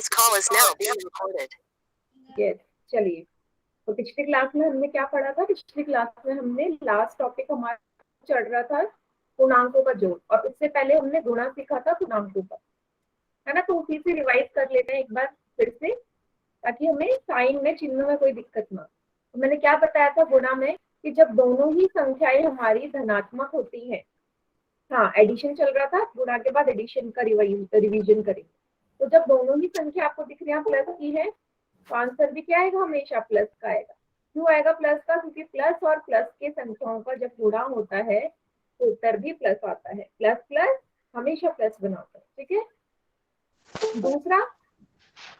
This call is now being recorded. Yes, चलिए। तो पिछली क्लास में हमने क्या पढ़ा था? पिछली क्लास में हमने लास्ट टॉपिक हमारा चल रहा था पूर्णांकों का जोड़, और उससे पहले हमने गुणा सीखा था पूर्णांकों का, है ना। तो उसी से रिवाइज कर लेते हैं एक बार फिर से, ताकि हमें साइन में, चिन्ह में कोई दिक्कत ना। तो मैंने क्या बताया था गुणा में कि जब दोनों ही संख्याएं हमारी धनात्मक होती हैं, हाँ एडिशन चल रहा था, गुणा के बाद एडिशन का रिवीजन करेंगे। तो जब दोनों ही संख्या आपको दिख रही है प्लस की है, तो आंसर भी क्या आएगा? हमेशा प्लस का आएगा। क्यों आएगा प्लस का? क्योंकि प्लस और प्लस के संख्याओं का जब गुणा होता है तो उत्तर भी प्लस आता है। प्लस प्लस हमेशा प्लस बनाता है, ठीक है। दूसरा,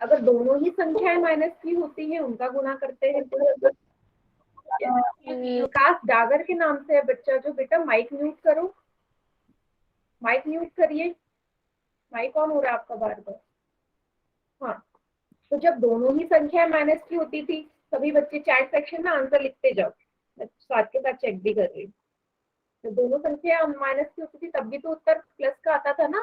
अगर दोनों ही संख्याएं माइनस की होती है, उनका गुणा करते हैं तो विकास डागर के नाम से है बच्चा जो, बेटा माइक म्यूट करो, माइक म्यूट करिए। माइक ऑन हो रहा है आपका बार बार। हाँ, तो जब दोनों ही संख्याएं माइनस की होती थी, सभी बच्चे चैट सेक्शन में आंसर लिखते जाओ, मैं साथ के साथ चेक भी कर रही हूँ। तो दोनों संख्या माइनस की होती थी तब भी तो उत्तर प्लस का आता था ना,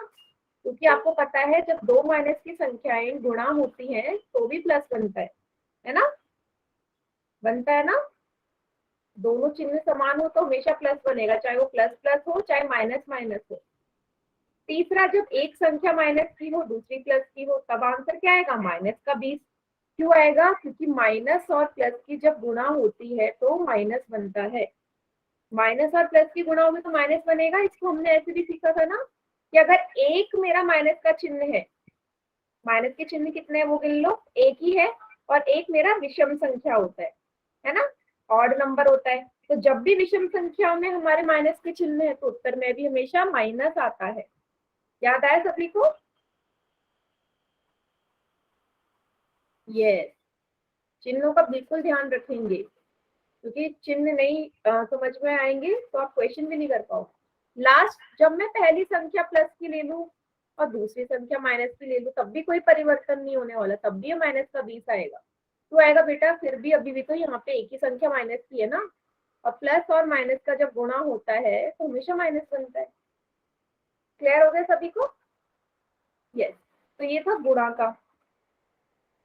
क्योंकि आपको पता है जब दो माइनस की संख्याएं गुणा होती हैं तो भी प्लस बनता है ना, बनता है ना। दोनों चिन्ह समान हो तो हमेशा प्लस बनेगा, चाहे वो प्लस प्लस हो चाहे माइनस माइनस हो। तीसरा, जब एक संख्या माइनस की हो दूसरी प्लस की हो, तब आंसर क्या आएगा? माइनस का 20। क्यों आएगा? क्योंकि माइनस और प्लस की जब गुणा होती है तो माइनस बनता है। माइनस और प्लस की गुणा होगी तो माइनस बनेगा। इसको हमने ऐसे भी सीखा था ना कि अगर एक मेरा माइनस का चिन्ह है, माइनस के चिन्ह कितने हैं वो गिन लो, एक ही है, और एक मेरा विषम संख्या होता है ना, ऑड नंबर होता है। तो जब भी विषम संख्याओं में हमारे माइनस के चिन्ह है तो उत्तर में भी हमेशा माइनस आता है। याद आया सभी को? यस, चिन्हों का बिल्कुल ध्यान रखेंगे, क्योंकि चिन्ह नहीं समझ में आएंगे तो आप क्वेश्चन भी नहीं कर पाओगे। लास्ट, जब मैं पहली संख्या प्लस की ले लूं और दूसरी संख्या माइनस की ले लूं तब भी कोई परिवर्तन नहीं होने वाला, तब भी माइनस का 20 आएगा। तो आएगा बेटा, फिर भी अभी भी तो यहाँ पे एक ही संख्या माइनस की है ना, और प्लस और माइनस का जब गुणा होता है तो हमेशा माइनस बनता है। क्लियर हो गया सभी को? यस, तो ये था गुणा का,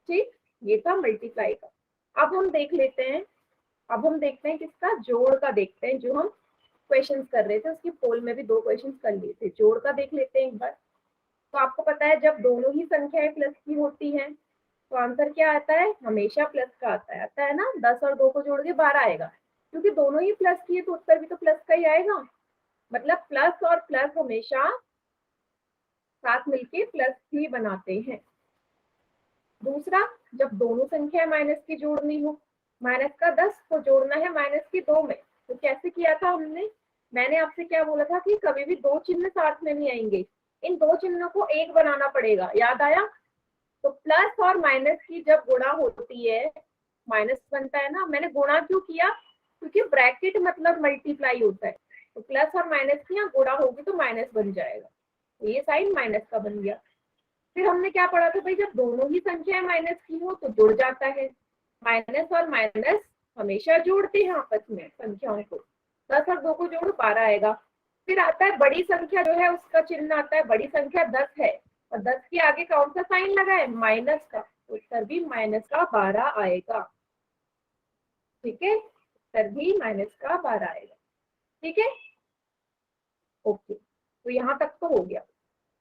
ठीक, ये था मल्टीप्लाई का। अब हम देख लेते हैं, अब हम देखते हैं किसका? जोड़ का देखते हैं, जो हम क्वेश्चंस कर रहे थे उसकी पोल में भी दो क्वेश्चंस कर लिए थे। जोड़ का देख लेते हैं एक बार। तो आपको पता है जब दोनों ही संख्याएं प्लस की होती हैं तो आंसर क्या आता है? हमेशा प्लस का आता है ना। 10 और 2 को जोड़ के 12 आएगा, क्योंकि दोनों ही प्लस की है तो उत्तर भी तो प्लस का ही आएगा। मतलब प्लस और प्लस हमेशा साथ मिलके प्लस ही बनाते हैं। दूसरा, जब दोनों संख्याएं माइनस की जोड़नी हो, माइनस का 10 को जोड़ना है माइनस की 2 में, तो कैसे किया था हमने? मैंने आपसे क्या बोला था कि कभी भी दो चिन्ह साथ में नहीं आएंगे, इन दो चिन्हों को एक बनाना पड़ेगा। याद आया? तो प्लस और माइनस की जब गुणा होती है माइनस बनता है ना। मैंने गुणा क्यों किया? क्योंकि ब्रैकेट मतलब मल्टीप्लाई होता है, तो प्लस और माइनस की यहाँ गुणा होगी तो माइनस बन जाएगा, तो ये साइन माइनस का बन गया। फिर हमने क्या पढ़ा था भाई? जब दोनों ही संख्याएं माइनस की हो तो जुड़ जाता है। माइनस और माइनस हमेशा जोड़ते हैं आपस में संख्याओं को। 10 और 2 को जोड़ो 12 आएगा। फिर आता है बड़ी संख्या जो है उसका चिन्ह आता है, बड़ी संख्या 10 है और 10 के आगे कौन सा साइन लगा है? माइनस का, तो उत्तर भी माइनस का 12 आएगा। ठीक है, उत्तर भी माइनस का 12 आएगा। ठीक है, ओके, तो यहाँ तक तो हो गया।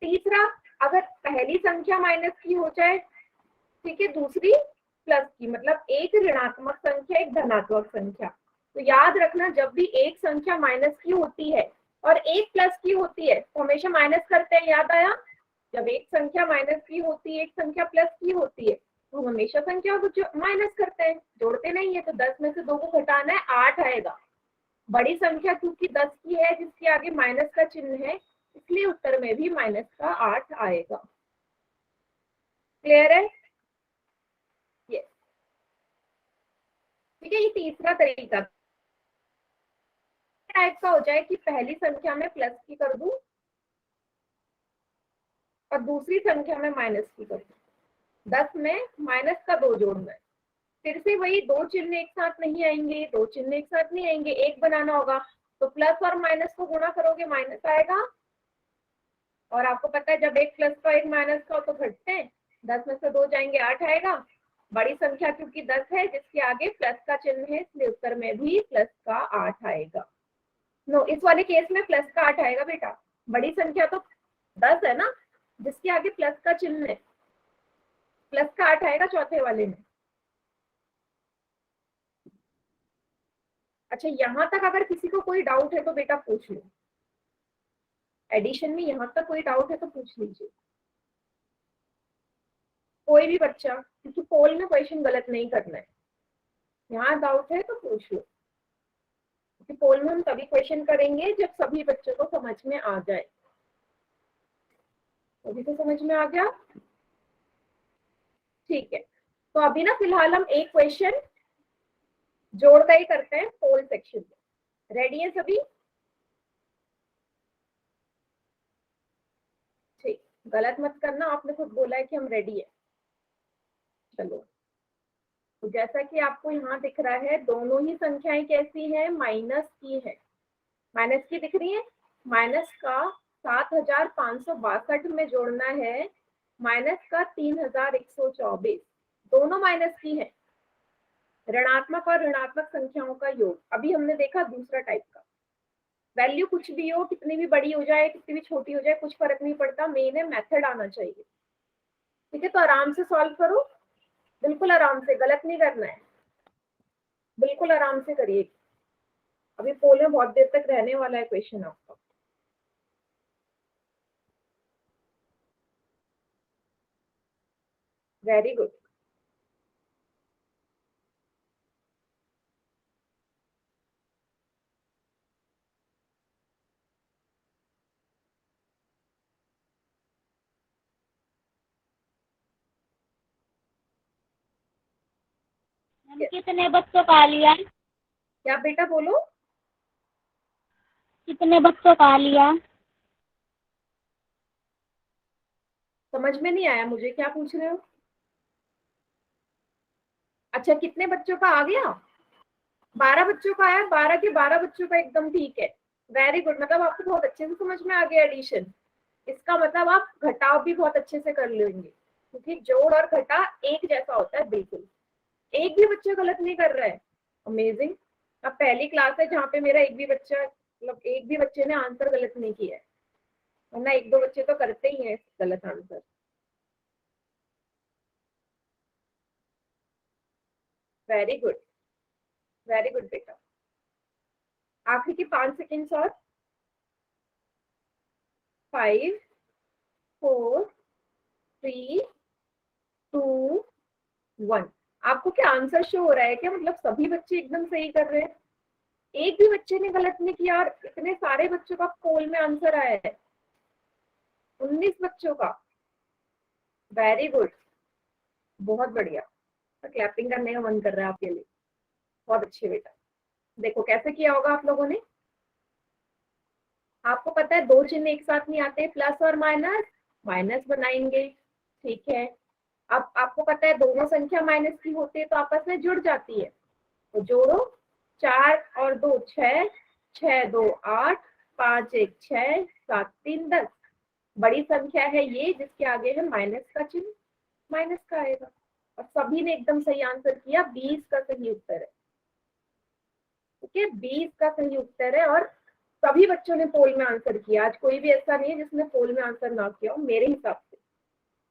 तीसरा, अगर पहली संख्या माइनस की हो जाए, ठीक है, दूसरी प्लस की, मतलब एक ऋणात्मक संख्या एक धनात्मक संख्या, तो याद रखना जब भी एक संख्या माइनस की होती है और एक प्लस की होती है तो हमेशा माइनस करते हैं। याद आया? जब एक संख्या माइनस की होती है एक संख्या प्लस की होती है तो हमेशा संख्या को माइनस करते हैं, जोड़ते नहीं है। तो 10 में से 2 को घटाना है, 8 आएगा। बड़ी संख्या क्योंकि 10 की है जिसके आगे माइनस का चिन्ह है, इसलिए उत्तर में भी माइनस का 8 आएगा। क्लियर है? यस, ठीक है। ये तीसरा तरीका टाइप का हो जाए कि पहली संख्या में प्लस की कर दूं और दूसरी संख्या में माइनस की कर दूं। 10 में माइनस का 2 जोड़ना है, फिर से वही दो चिन्ह एक साथ नहीं आएंगे, दो चिन्ह एक साथ नहीं आएंगे, एक बनाना होगा। तो प्लस और माइनस को गुणा करोगे माइनस आएगा, और आपको पता है जब एक प्लस का एक माइनस का हो तो घटते हैं, 10 में से 2 जाएंगे 8 आएगा। बड़ी संख्या क्योंकि 10 है जिसके आगे प्लस का चिन्ह है इसलिए उत्तर में भी प्लस का 8 आएगा। नो, इस वाले केस में प्लस का 8 आएगा बेटा। बड़ी संख्या तो 10 है ना, जिसके आगे प्लस का चिन्ह है, प्लस का 8 आएगा चौथे वाले में। अच्छा, यहां तक अगर किसी को कोई डाउट है तो बेटा पूछ लो। एडिशन में यहां तक कोई डाउट है तो पूछ लीजिए, कोई भी बच्चा, क्योंकि पोल में क्वेश्चन गलत नहीं करना है। यहाँ डाउट है तो पूछ लो, क्योंकि पोल में हम तभी क्वेश्चन करेंगे जब सभी बच्चों को समझ में आ जाए। अभी तो समझ में आ गया, ठीक है। तो अभी ना फिलहाल हम एक क्वेश्चन जोड़ का ही करते हैं पोल सेक्शन में। रेडी है सभी? ठीक, गलत मत करना, आपने खुद बोला है कि हम रेडी है। चलो, तो जैसा कि आपको यहाँ दिख रहा है दोनों ही संख्याएं कैसी हैं, माइनस की है। माइनस की दिख रही है। माइनस का 7562 में जोड़ना है माइनस का 3124, दोनों माइनस की है। ऋणात्मक और ऋणात्मक संख्याओं का योग। अभी हमने देखा दूसरा टाइप का। वैल्यू कुछ भी हो, कितनी भी बड़ी हो जाए कितनी भी छोटी हो जाए कुछ फर्क नहीं पड़ता, मेन है मेथड आना चाहिए। ठीक है, तो आराम से सॉल्व करो, बिल्कुल आराम से, गलत नहीं करना है, बिल्कुल आराम से करिए। अभी पोल में बहुत देर तक रहने वाला है क्वेश्चन आपका। Very good. कितने बच्चों का लिया? क्या बेटा बोलो? कितने बच्चों का लिया? समझ में नहीं आया मुझे, क्या पूछ रहे हो? अच्छा, कितने बच्चों का आ गया? 12 बच्चों का आया। 12 के 12 बच्चों का, एकदम ठीक है। वेरी गुड, मतलब आपको बहुत अच्छे से समझ में आ गया एडिशन। इसका मतलब आप घटाव भी बहुत अच्छे से कर लेंगे, क्योंकि जोड़ और घटा एक जैसा होता है बिल्कुल। एक भी बच्चा गलत नहीं कर रहा है। अमेजिंग। अब पहली क्लास है जहाँ पे मेरा एक भी बच्चा, मतलब एक भी बच्चे ने आंसर गलत नहीं किया है, वरना एक दो बच्चे तो करते ही हैं गलत answer. Very good, very good बेटा। आखिर के 5 सेकेंड्स और। 5 4 3 2 1। आपको क्या आंसर शो हो रहा है क्या? मतलब सभी बच्चे एकदम सही कर रहे हैं, एक भी बच्चे ने गलत नहीं किया, और इतने सारे बच्चों का पोल में आंसर आया है, 19 बच्चों का। वेरी गुड, बहुत बढ़िया। तो क्लैपिंग करने का मन कर रहा है आपके लिए। बहुत अच्छे बेटा। देखो कैसे किया होगा आप लोगों ने। आपको पता है दो चिन्ह एक साथ नहीं आते, प्लस और माइनस, माइनस बनाएंगे। ठीक है, अब आपको पता है दोनों संख्या माइनस की होती है तो आपस में जुड़ जाती है, तो जोड़ो। 4 और 2 6, 6 2 8, 5 1 6, 7 3 10। बड़ी संख्या है ये जिसके आगे है माइनस का चिन्ह, माइनस का आएगा। और सभी ने एकदम सही आंसर किया, 20 का सही उत्तर है। ठीक है, 20 का सही उत्तर है, और सभी बच्चों ने पोल में आंसर किया। आज कोई भी ऐसा नहीं है जिसने पोल में आंसर ना किया हो मेरे हिसाब से।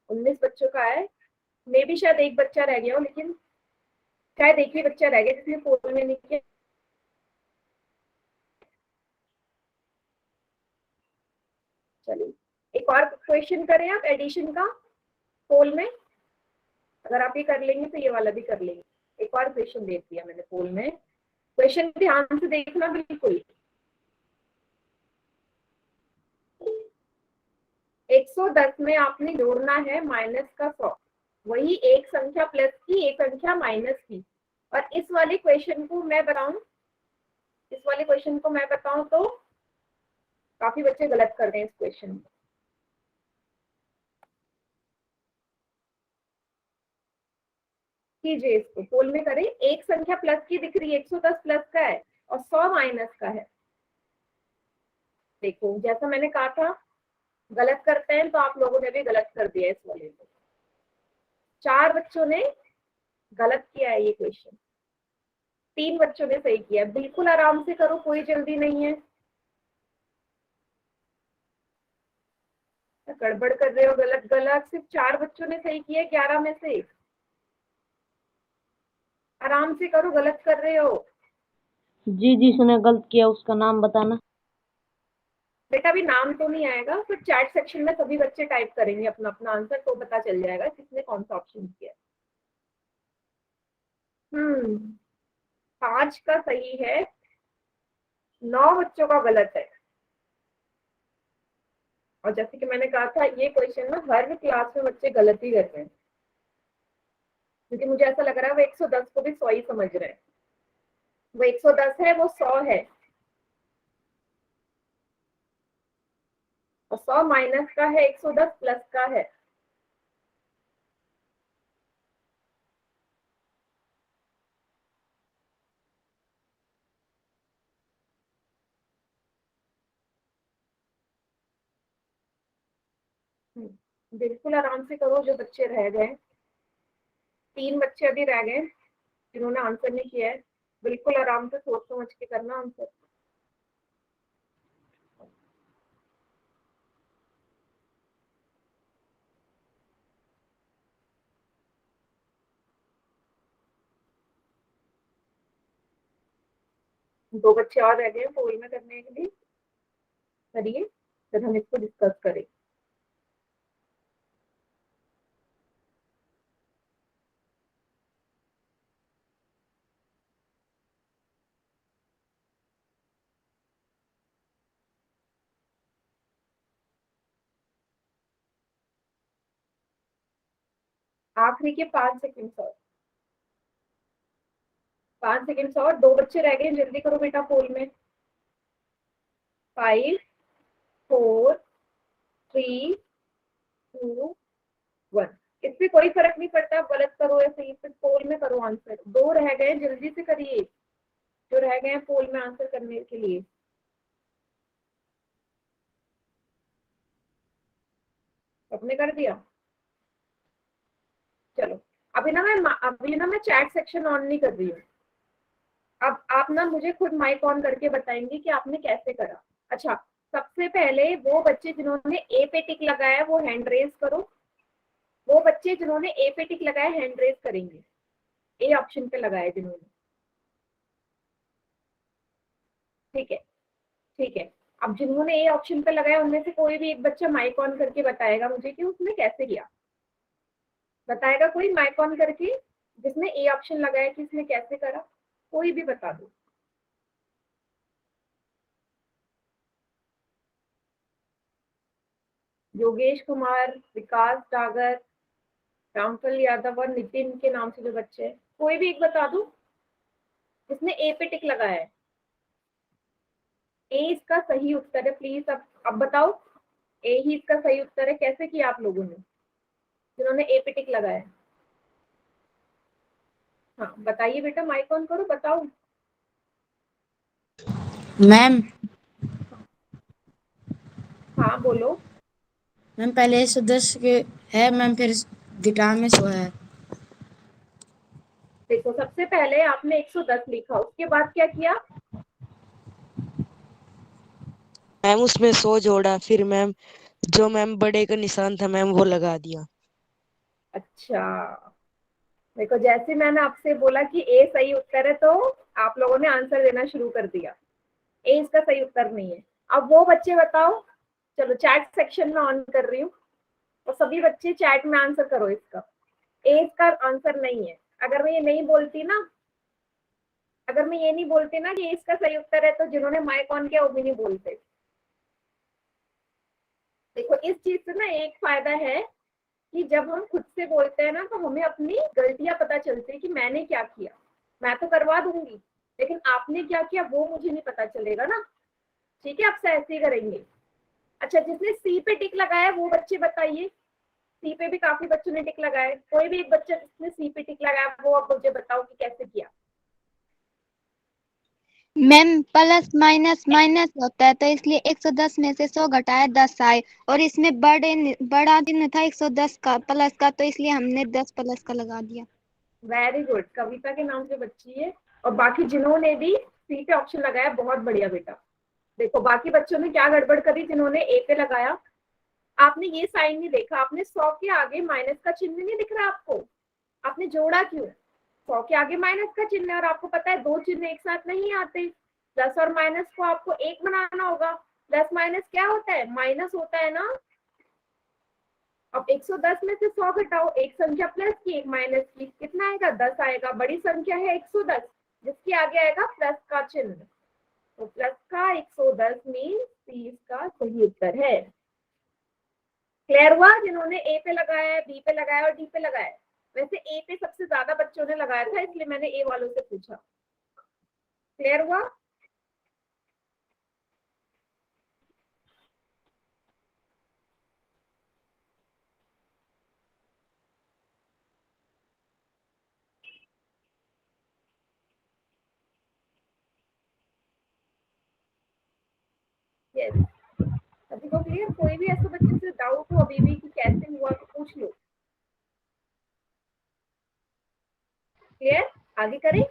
19 बच्चों का है, मे भी शायद एक बच्चा रह गया हो, लेकिन शायद एक ही बच्चा रह गया जिसने पोल में नहीं किया। चलिए एक और क्वेश्चन करें आप एडिशन का पोल में। अगर आप ये कर लेंगे तो ये वाला भी कर लेंगे। एक और क्वेश्चन दे दिया मैंने पोल में, क्वेश्चन ध्यान से देखना बिल्कुल। 110 में आपने जोड़ना है माइनस का 100, वही एक संख्या प्लस की एक संख्या माइनस की। और इस वाले क्वेश्चन को मैं बताऊं, तो काफी बच्चे गलत कर रहे हैं इस क्वेश्चन में। कीजिए, इसको पोल में करें। एक संख्या प्लस की दिख रही है, 110 प्लस का है और 100 माइनस का है। देखो जैसा मैंने कहा था, गलत करते हैं तो आप लोगों ने भी गलत कर दिया इस वाले को। 4 बच्चों ने गलत किया है ये क्वेश्चन, 3 बच्चों ने सही किया है। बिल्कुल आराम से करो, कोई जल्दी नहीं है। गड़बड़ कर रहे हो, गलत गलत। सिर्फ 4 बच्चों ने सही किया है 11 में से। आराम से करो, गलत कर रहे हो। जी जिसने गलत किया उसका नाम बताना। बेटा अभी नाम तो नहीं आएगा, फिर चैट सेक्शन में सभी बच्चे टाइप करेंगे अपना अपना आंसर, तो पता चल जाएगा किसने कौन सा ऑप्शन किया है। 5 का सही है, 9 बच्चों का गलत है। और जैसे कि मैंने कहा था, ये क्वेश्चन ना हर क्लास में बच्चे गलत ही कर रहे हैं, क्योंकि मुझे ऐसा लग रहा है वो 110 को भी 100 ही समझ रहे हैं। वो 110 है, वो 100 है, और 100 माइनस का है, 110 प्लस का है। बिल्कुल आराम से करो जो बच्चे रह गए। 3 बच्चे अभी रह गए जिन्होंने आंसर नहीं किया है। बिल्कुल आराम से सोच समझ के करना आंसर। दो बच्चे और रह गए पोल में करने के लिए, करिए, फिर हम इसको डिस्कस करें। आखिरी के 5 सेकंड और, 5 सेकंड और। 2 बच्चे रह गए, जल्दी करो बेटा पोल में। 5 4 3 2 1। इससे कोई फर्क नहीं पड़ता, गलत करो या सही, फिर पोल में करो आंसर। 2 रह गए, जल्दी से करिए जो रह गए हैं पोल में आंसर करने के लिए। सबने कर दिया? चलो, अभी ना मैं चैट सेक्शन ऑन नहीं कर रही हूँ। अब आप ना मुझे खुद माइक ऑन करके बताएंगे कि आपने कैसे करा। अच्छा, सबसे पहले वो बच्चे जिन्होंने ए पे टिक लगाया वो हैंड रेज करो। वो बच्चे जिन्होंने ए पे टिक लगाया हैंड रेज करेंगे, ए ऑप्शन पे लगाया जिन्होंने। ठीक है, ठीक है। अब जिन्होंने ए ऑप्शन पे लगाया उनमें से कोई भी एक बच्चा माइक ऑन करके बताएगा मुझे कि उसने कैसे किया। बताएगा कोई माइक ऑन करके, जिसने ए ऑप्शन लगाया कि उसने कैसे करा? कोई भी बता दो। योगेश कुमार, विकास डागर, रामफल यादव और नितिन के नाम से जो बच्चे हैं, कोई भी एक बता दो जिसने ए पे टिक लगाया है। ए इसका सही उत्तर है, प्लीज अब बताओ। ए ही इसका सही उत्तर है। कैसे किया आप लोगों ने जिन्होंने ए पे टिक लगाया है? हाँ बताइए बेटा, माइक ऑन करो, बताओ। मैम हाँ बोलो। मैम पहले सदस्य के है मैम, फिर दिटा में सो है। देखो, सबसे पहले आपने 110 लिखा, उसके बाद क्या किया? मैम उसमें 100 जोड़ा, फिर मैम जो मैम बड़े का निशान था मैम वो लगा दिया। अच्छा, देखो जैसे मैंने आपसे बोला कि ए सही उत्तर है, तो आप लोगों ने आंसर देना शुरू कर दिया। ए इसका सही उत्तर नहीं है। अब वो बच्चे बताओ। चलो चैट सेक्शन में ऑन कर रही हूँ, और सभी बच्चे चैट में आंसर करो इसका। ए इसका आंसर नहीं है। अगर मैं ये नहीं बोलती ना, अगर मैं ये नहीं बोलती ना कि इसका सही उत्तर है, तो जिन्होंने माइक ऑन किया वो भी नहीं बोलते। देखो इस चीज से ना एक फायदा है कि जब हम खुद से बोलते हैं ना, तो हमें अपनी गलतियां पता चलती है कि मैंने क्या किया। मैं तो करवा दूंगी, लेकिन आपने क्या किया वो मुझे नहीं पता चलेगा ना। ठीक है, आपसे ऐसे ही करेंगे। अच्छा, जिसने सी पे टिक लगाया वो बच्चे बताइए। सी पे भी काफी बच्चों ने टिक लगाया। कोई भी एक बच्चा जिसने सी पे टिक लगाया वो अब मुझे बताओ कि कैसे किया। मैम प्लस माइनस माइनस होता है तो इसलिए 110 में से 100 घटाया 10 आए, और इसमें बड़ा चिन्ह था 110 का प्लस का, तो इसलिए हमने 10 प्लस का लगा दिया। वेरी गुड, कविता के नाम से बच्ची है। और बाकी जिन्होंने भी सी पे ऑप्शन लगाया, बहुत बढ़िया बेटा। देखो बाकी बच्चों ने क्या गड़बड़ करी, जिन्होंने ए पे लगाया, आपने ये साइन नहीं देखा, आपने 100 के आगे माइनस का चिन्ह नहीं दिख रहा आपको, आपने जोड़ा क्यों? 100 के आगे माइनस का चिन्ह है और आपको पता है दो चिन्ह एक साथ नहीं आते, प्लस और माइनस को आपको एक बनाना होगा। प्लस माइनस क्या होता है? माइनस होता है ना। अब 110 में से 100 घटाओ, एक संख्या प्लस की एक माइनस की, कितना आएगा? 10 आएगा। बड़ी संख्या है 110, जिसके आगे आएगा प्लस का चिन्ह, तो प्लस का 110 मीन 30 का सही उत्तर है। क्लियर हुआ? जिन्होंने ए पे लगाया है, बी पे लगाया और डी पे लगाया है। वैसे ए पे सबसे ज्यादा बच्चों ने लगाया था, इसलिए मैंने ए वालों से पूछा। क्लियर हुआ? यस, अभी को क्लियर? कोई भी ऐसा बच्चे से डाउट हो अभी भी कि कैसे हुआ तो पूछ लो। क्लियर? आगे करें?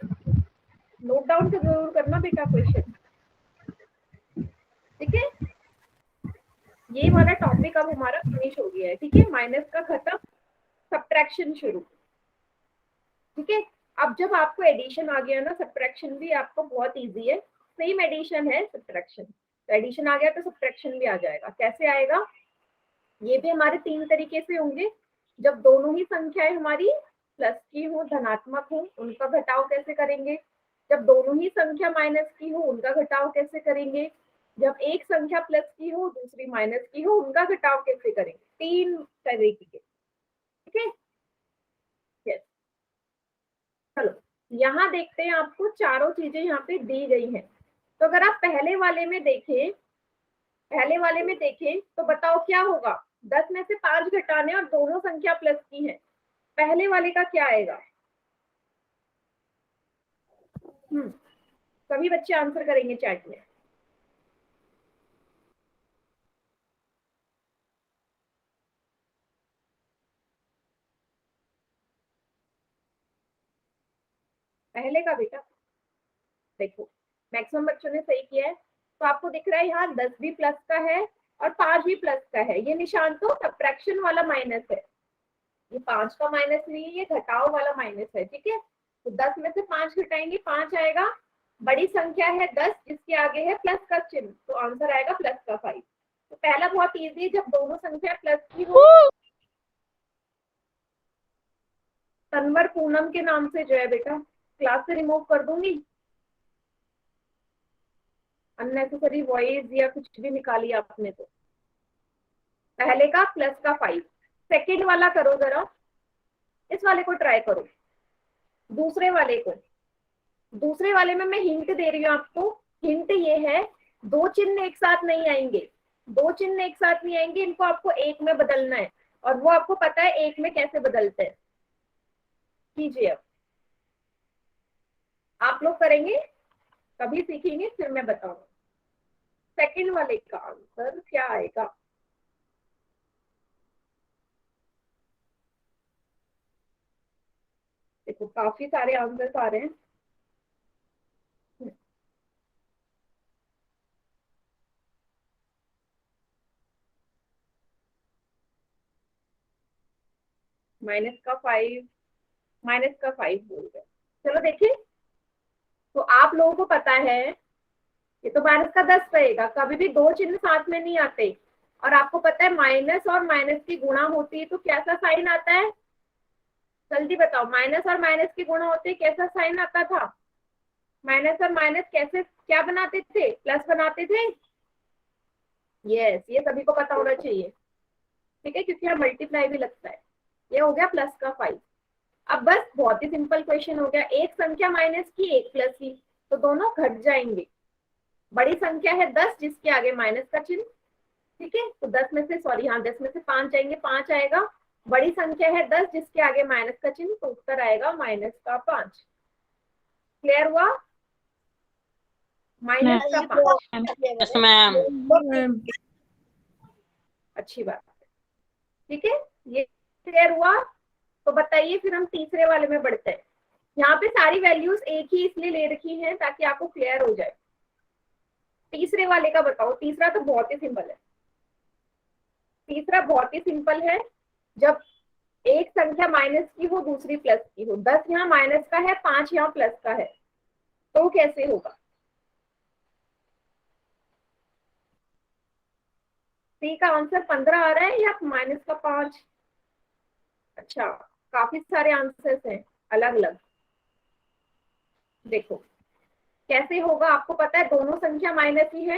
नोट डाउन तो जरूर करना बेटा क्वेश्चन, ठीक है? ये वाला टॉपिक अब हमारा फिनिश हो गया है, ठीक है? माइनस का खत्म, सब्ट्रैक्शन शुरू, ठीक है? अब जब आपको एडिशन आ गया ना, सब्ट्रैक्शन भी आपको बहुत इजी है। सेम एडिशन है सब्ट्रैक्शन, तो एडिशन आ गया तो सब्ट्रैक्शन भी आ जाएगा। कैसे आएगा? ये भी हमारे तीन तरीके से होंगे। जब दोनों ही संख्याएं हमारी प्लस की हो, धनात्मक हो, उनका घटाव कैसे करेंगे? जब दोनों ही संख्या माइनस की हो, उनका घटाव कैसे करेंगे? जब एक संख्या प्लस की हो, दूसरी माइनस की हो, उनका घटाव कैसे करेंगे? तीन तरीके के, ठीक है? यस, चलो यहाँ देखते हैं, आपको चारों चीजें यहाँ पे दी गई हैं। तो अगर आप पहले वाले में देखें, तो बताओ क्या होगा? 10 में से 5 घटाने और दोनों संख्या प्लस की है, पहले वाले का क्या आएगा? सभी बच्चे आंसर करेंगे चैट में। पहले का बेटा देखो, मैक्सिमम बच्चों ने सही किया है। तो आपको दिख रहा है यहाँ 10 भी प्लस का है और 5 भी प्लस का है। ये निशान तो सब्ट्रैक्शन वाला माइनस है, ये 5 का माइनस नहीं है, ये घटाव वाला माइनस है, ठीक है? तो 10 में से 5 घटाएंगे, 5 आएगा। बड़ी संख्या है 10, जिसके आगे है प्लस का चिन्ह, तो आंसर आएगा प्लस का 5। तो पहला बहुत इजी है, जब दोनों संख्या प्लस की हो। तनवर पूनम के नाम से जो है बेटा, क्लास से रिमूव कर दूंगी, अननेसेसरी वॉइस या कुछ भी निकाली आपने। तो पहले का प्लस का 5, सेकेंड वाला करो जरा, इस वाले को ट्राई करो। दूसरे वाले में मैं हिंट दे रही हूँ आपको। हिंट ये है, दो चिन्ह एक साथ नहीं आएंगे, इनको आपको एक में बदलना है, और वो आपको पता है एक में कैसे बदलते हैं। कीजिए, अब आप लोग करेंगे, कभी सीखेंगे, फिर मैं बताऊंगा। सेकंड वाले का आंसर क्या आएगा? देखो काफी सारे आंसर्स आ रहे हैं। माइनस का 5 बोल गए। चलो देखिए, तो आप लोगों को पता है ये तो माइनस का 10 रहेगा, कभी भी दो चिन्ह साथ में नहीं आते। और आपको पता है माइनस और माइनस की गुणा होती है तो कैसा साइन आता है? जल्दी बताओ, माइनस और माइनस की गुणा होती है, कैसा साइन आता था? माइनस और माइनस कैसे क्या बनाते थे? प्लस बनाते थे। यस, ये सभी को पता होना चाहिए, ठीक है? क्योंकि यहाँ मल्टीप्लाई भी लगता है। ये हो गया प्लस का 5। अब बस बहुत ही सिंपल क्वेश्चन हो गया, एक संख्या माइनस की, एक प्लस की, तो दोनों घट जाएंगे। बड़ी संख्या है 10, जिसके आगे माइनस का चिन्ह, ठीक है? तो 10 में से 5 जाएंगे, 5 आएगा। बड़ी संख्या है 10, जिसके आगे माइनस का चिन्ह, तो उत्तर आएगा माइनस का 5। क्लियर हुआ? माइनस का 5। Yes ma'am. अच्छी बात है, ठीक है, ये क्लियर हुआ। तो बताइए फिर हम तीसरे वाले में बढ़ते हैं। यहाँ पे सारी वैल्यूज एक ही इसलिए ले रखी हैं ताकि आपको क्लियर हो जाए। तीसरे वाले का बताओ। तीसरा तो बहुत ही सिंपल है। तीसरा बहुत ही सिंपल है। जब एक संख्या माइनस की हो दूसरी प्लस की हो, 10 यहाँ माइनस का है 5 यहाँ प्लस का है, तो कैसे होगा? सी का आंसर 15 आ रहा है या माइनस का 5? अच्छा, काफी सारे आंसर्स हैं अलग अलग। देखो कैसे होगा, आपको पता है दोनों संख्या माइनस ही है,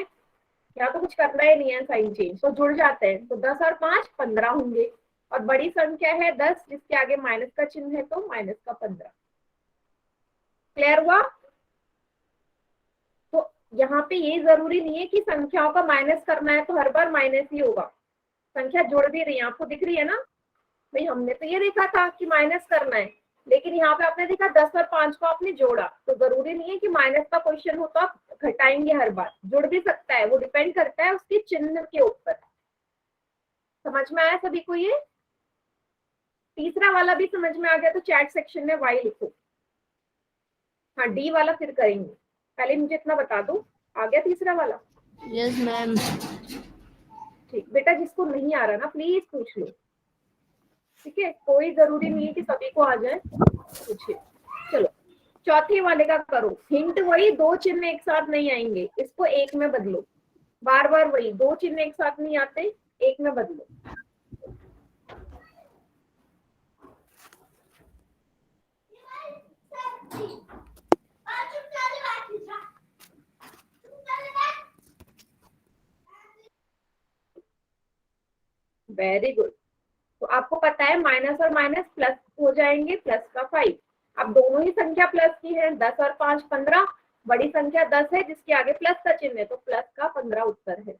या तो कुछ करना ही नहीं है साइन चेंज, तो जुड़ जाते हैं। तो 10 और 5 15 होंगे, और बड़ी संख्या है 10 जिसके आगे माइनस का चिन्ह है, तो माइनस का 15। क्लियर हुआ? तो यहाँ पे ये जरूरी नहीं है कि संख्याओं का माइनस करना है तो हर बार माइनस ही होगा। संख्या जुड़ भी रही है, आपको दिख रही है ना भाई। हमने तो ये देखा था कि माइनस करना है, लेकिन यहाँ पे आपने देखा 10 और 5 को आपने जोड़ा, तो जरूरी नहीं है कि माइनस का क्वेश्चन हो तो आप घटाएंगे हर बार। जुड़ भी सकता है, वो डिपेंड करता है उसके चिन्ह के ऊपर। समझ में आया सभी को? ये तीसरा वाला भी समझ में आ गया तो चैट सेक्शन में वाई लिखो। हाँ, डी वाला फिर करेंगे, पहले मुझे इतना बता दो। आ गया तीसरा वाला? Yes ma'am. ठीक बेटा, जिसको नहीं आ रहा ना प्लीज पूछ लो, ठीक है? कोई जरूरी नहीं है कि सभी को आ जाए, पूछिए। चलो चौथे वाले का करो। हिंट वही, दो चिन्ह एक साथ नहीं आएंगे, इसको एक में बदलो। बार बार वही, दो चिन्ह एक साथ नहीं आते, एक में बदलो। Very good. तो आपको पता है माइनस और माइनस प्लस हो जाएंगे, प्लस का 5। अब दोनों ही संख्या प्लस की है, 10 और 5 15। बड़ी संख्या 10 है जिसके आगे प्लस का चिन्ह है, तो प्लस का 15 उत्तर है।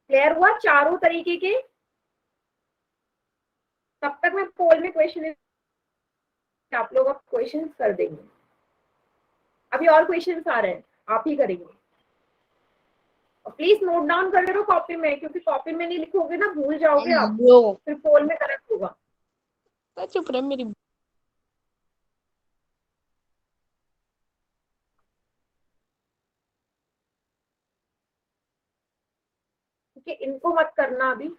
क्लियर हुआ चारों तरीके के? तब तक मैं पोल में क्वेश्चन, आप लोग अब क्वेश्चन कर देंगे। अभी और क्वेश्चन आ रहे हैं, आप ही करेंगे। प्लीज नोट डाउन कर लो कॉपी में, क्योंकि कॉपी में नहीं लिखोगे ना भूल जाओगे आप, फिर पोल में करेक्ट होगा। चुप रहे मेरी। ठीक है, इनको मत करना अभी।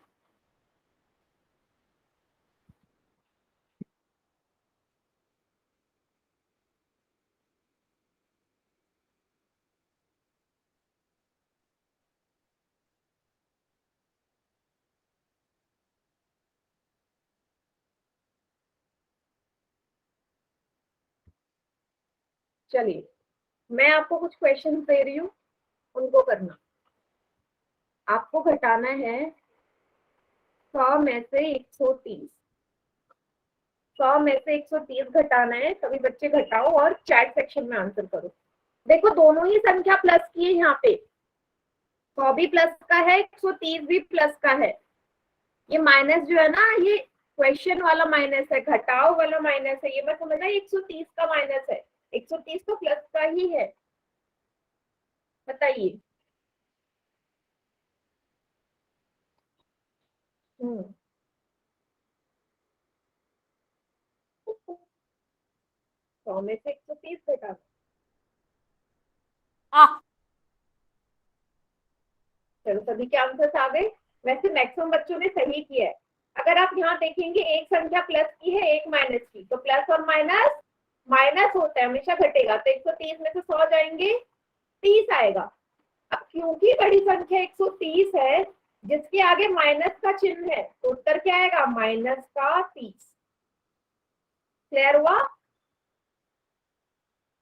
चलिए, मैं आपको कुछ क्वेश्चन दे रही हूँ, उनको करना। आपको घटाना है 100 में से 130। 100 में से 130 घटाना है। सभी बच्चे घटाओ और चैट सेक्शन में आंसर करो। देखो दोनों ही संख्या प्लस की है, यहाँ पे 100 भी प्लस का है, 130 भी प्लस का है। ये माइनस जो है ना, ये क्वेश्चन वाला माइनस है, घटाओ वाला माइनस है। ये मत समझना 130 का माइनस है, 130 तो प्लस का ही है। बताइए। हम्म, 100 में से 130 घटा। चलो सभी के आंसर्स आ गए। वैसे मैक्सिमम बच्चों ने सही किया है। अगर आप यहाँ देखेंगे एक संख्या प्लस की है एक माइनस की, तो प्लस और माइनस माइनस होता है, हमेशा घटेगा। तो 130 में से 100 जाएंगे, 30 आएगा। अब क्योंकि बड़ी संख्या 130 है जिसके आगे माइनस का चिन्ह है, तो उत्तर क्या आएगा? माइनस का 30। क्लियर हुआ?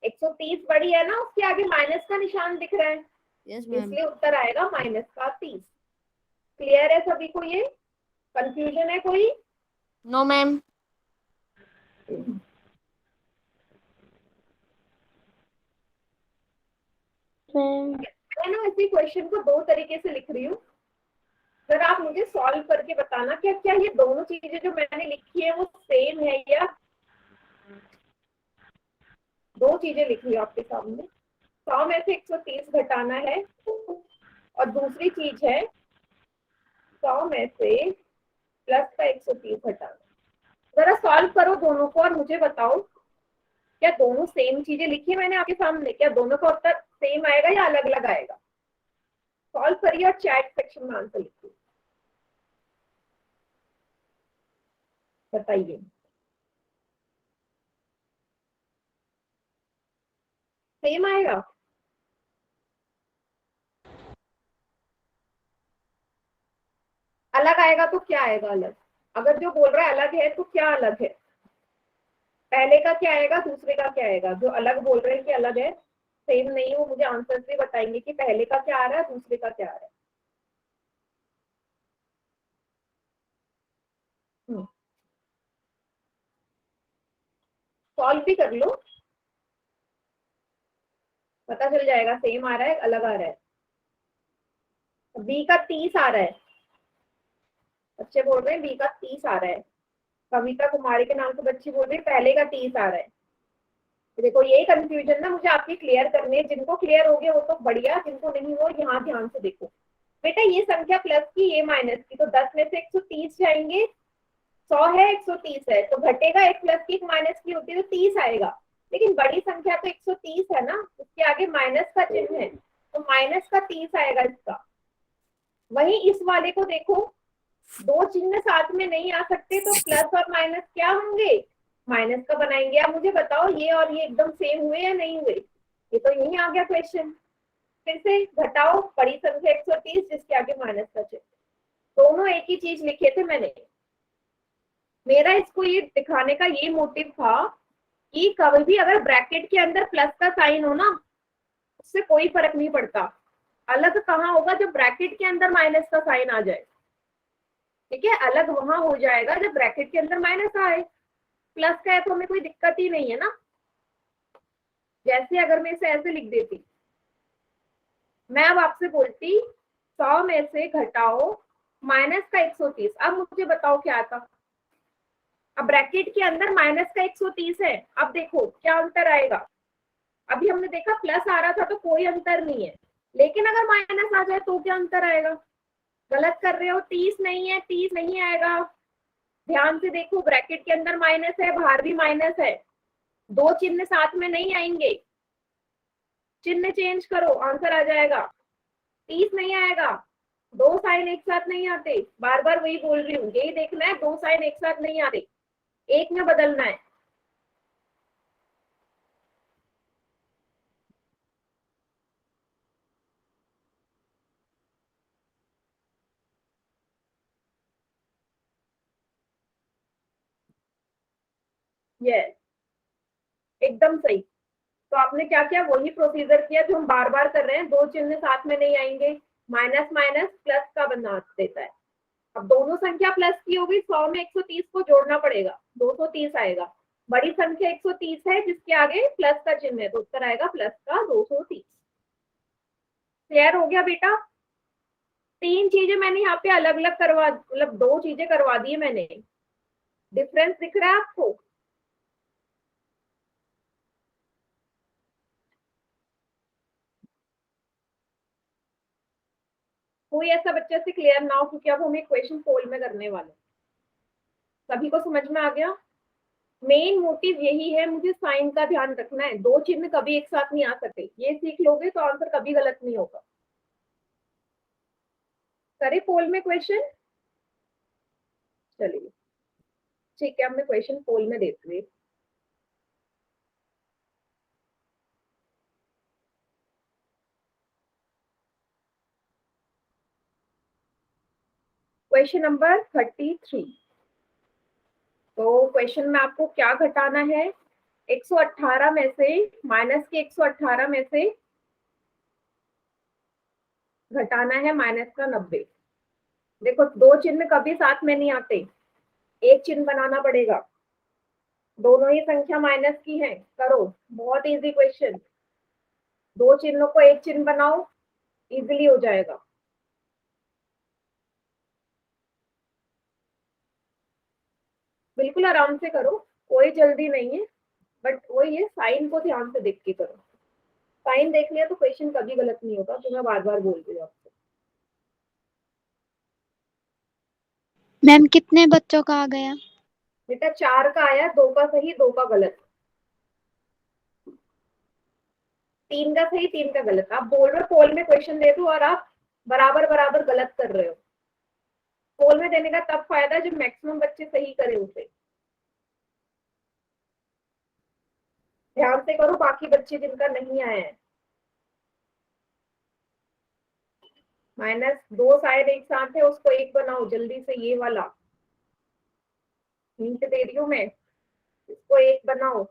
130 बड़ी है ना, उसके आगे माइनस का निशान दिख रहा है, इसलिए उत्तर आएगा माइनस का 30। क्लियर है सभी को? ये कंफ्यूजन है कोई? No ma'am. मैं ना इसी क्वेश्चन को दो तरीके से लिख रही हूँ, अगर आप मुझे सॉल्व करके बताना क्या क्या ये दोनों चीजें जो मैंने लिखी है वो सेम है या दो चीजें लिख रही हूँ आपके सामने। 100 में से 130 घटाना है, और दूसरी चीज है 100 में से प्लस का 130 घटाना। जरा सॉल्व करो दोनों को और मुझे बताओ क्या दोनों सेम चीजें लिखी है मैंने आपके सामने, क्या दोनों का उत्तर सेम आएगा या अलग अलग आएगा? सॉल्व करिए और चैट सेक्शन में आंसर लिखिए, बताइए। सेम आएगा? अलग आएगा तो क्या आएगा अलग? अगर जो बोल रहा है अलग है तो क्या अलग है? पहले का क्या आएगा, दूसरे का क्या आएगा? जो अलग बोल रहे हैं कि अलग है, सेम नहीं, वो मुझे आंसर भी बताएंगे कि पहले का क्या आ रहा है, दूसरे का क्या आ रहा है। सॉल्व भी कर लो, पता चल जाएगा सेम आ रहा है अलग आ रहा है। बी का 30 आ रहा है, बच्चे बोल रहे हैं बी का 30 आ रहा है। कविता कुमारी के नाम से बच्ची बोल रही है पहले का 30 आ रहा है। देखो ये कंफ्यूजन ना मुझे आपकी क्लियर करनी है, जिनको क्लियर हो गया वो तो बढ़िया, जिनको नहीं हो यहाँ ध्यान से देखो। बेटा ये संख्या प्लस की, ये माइनस की, तो 10 में से 130 जाएंगे, 100 है 130 है, तो घटेगा, एक प्लस की एक माइनस की होती है तो 30 आएगा। लेकिन बड़ी संख्या तो 130 है ना, उसके आगे माइनस का चिन्ह है, तो माइनस का 30 आएगा इसका। वहीं इस वाले को देखो, दो चिन्ह साथ में नहीं आ सकते तो प्लस और माइनस क्या होंगे, माइनस का बनाएंगे। अब मुझे बताओ ये और ये एकदम सेम हुए या नहीं हुए? ये तो यही आ गया क्वेश्चन। फिर से घटाओ, बड़ी संख्या 130 जिसके आगे माइनस का चिन्ह, दोनों एक ही चीज लिखे थे मैंने। मेरा इसको ये दिखाने का ये मोटिव था कि कभी भी अगर ब्रैकेट के अंदर प्लस का साइन हो ना, उससे कोई फर्क नहीं पड़ता। अलग कहाँ होगा, जब ब्रैकेट के अंदर माइनस का साइन आ जाए। ठीक है, अलग वहां हो जाएगा जब ब्रैकेट के अंदर माइनस आए। प्लस का है तो हमें कोई दिक्कत ही नहीं है ना। जैसे अगर मैं इसे ऐसे लिख देती, मैं अब आपसे बोलती 100 में से घटाओ माइनस का 130, अब मुझे बताओ क्या आता। अब ब्रैकेट के अंदर माइनस का 130 है, अब देखो क्या अंतर आएगा। अभी हमने देखा प्लस आ रहा था तो कोई अंतर नहीं है, लेकिन अगर माइनस आ जाए तो क्या अंतर आएगा? गलत कर रहे हो, 30 नहीं है, 30 नहीं आएगा। ध्यान से देखो, ब्रैकेट के अंदर माइनस है, बाहर भी माइनस है, दो चिन्ह साथ में नहीं आएंगे। चिन्ह चेंज करो, आंसर आ जाएगा। 30 नहीं आएगा, दो साइन एक साथ नहीं आते। बार बार वही बोल रही हूँ, यही देखना है, दो साइन एक साथ नहीं आते, एक में बदलना है। यस, एकदम सही। तो आपने क्या किया, वही प्रोसीजर किया जो हम बार बार कर रहे हैं, दो चिन्ह साथ में नहीं आएंगे, माइनस माइनस प्लस का बना देता है। अब दोनों संख्या प्लस की होगी, 100 में 130 को जोड़ना पड़ेगा, 230 आएगा। बड़ी संख्या 130 है जिसके आगे प्लस का चिन्ह है, तो उत्तर आएगा प्लस का 230। क्लियर हो गया बेटा? तीन चीजें मैंने यहाँ पे अलग अलग करवा, मतलब दो चीजें करवा दी है मैंने। डिफरेंस दिख रहा है आपको? कोई ऐसा बच्चे से क्लियर ना हो, क्योंकि अब हम एक क्वेश्चन पोल में करने वाले। सभी को समझ में आ गया? मेन मोटिव यही है, मुझे साइन का ध्यान रखना है, दो चिन्ह कभी एक साथ नहीं आ सकते। ये सीख लोगे तो आंसर कभी गलत नहीं होगा। करे पोल में क्वेश्चन? चलिए ठीक है, अब मैं क्वेश्चन पोल में देती हूँ। Question number 33। तो क्वेश्चन में आपको क्या घटाना है, 118 में से, माइनस के 118 में से घटाना है माइनस का 90। देखो दो चिन्ह कभी साथ में नहीं आते, एक चिन्ह बनाना पड़ेगा। दोनों ही संख्या माइनस की है, करो, बहुत इजी क्वेश्चन। दो चिन्हों को एक चिन्ह बनाओ, इजीली हो जाएगा। बिल्कुल आराम से करो, कोई जल्दी नहीं है, बट वो ये साइन को ध्यान से देख के करो। साइन देख लिया तो क्वेश्चन कभी गलत नहीं होगा, तो मैं बार बार बोल रही हूँ आपको। मैम कितने बच्चों का आ गया? बेटा 4 का आया, 2 का सही 2 का गलत, 3 का सही 3 का गलत। आप बोल रहे हो पोल में क्वेश्चन दे दो और आप बराबर बराबर गलत कर रहे हो। पोल में देने का तब फायदा जब मैक्सिमम बच्चे सही करें उसे। ध्यान से करो, बाकी बच्चे जिनका नहीं आया है। -2 शायद एक साथ है, उसको 1 बनाओ जल्दी से, ये वाला हिंट दे रही हूँ मैं, इसको 1 बनाओ।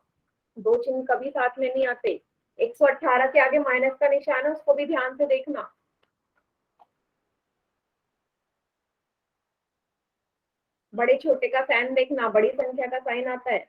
2 चिन्ह कभी साथ में नहीं आते। 118 के आगे माइनस का निशान है, उसको भी ध्यान से देखना। बड़े छोटे का साइन देखना, बड़ी संख्या का साइन आता है।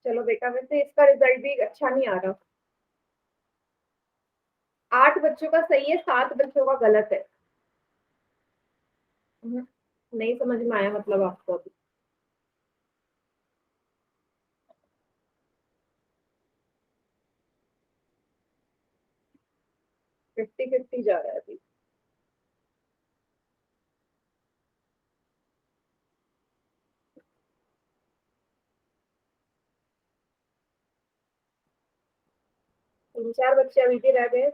चलो बेटा, वैसे इसका रिजल्ट भी अच्छा नहीं आ रहा। 8 बच्चों का सही है, 7 बच्चों का गलत है। नहीं समझ में आया मतलब आपको अभी? फिफ्टी 50 जा रहा है अभी। तीन चार बच्चे अभी भी रह गए।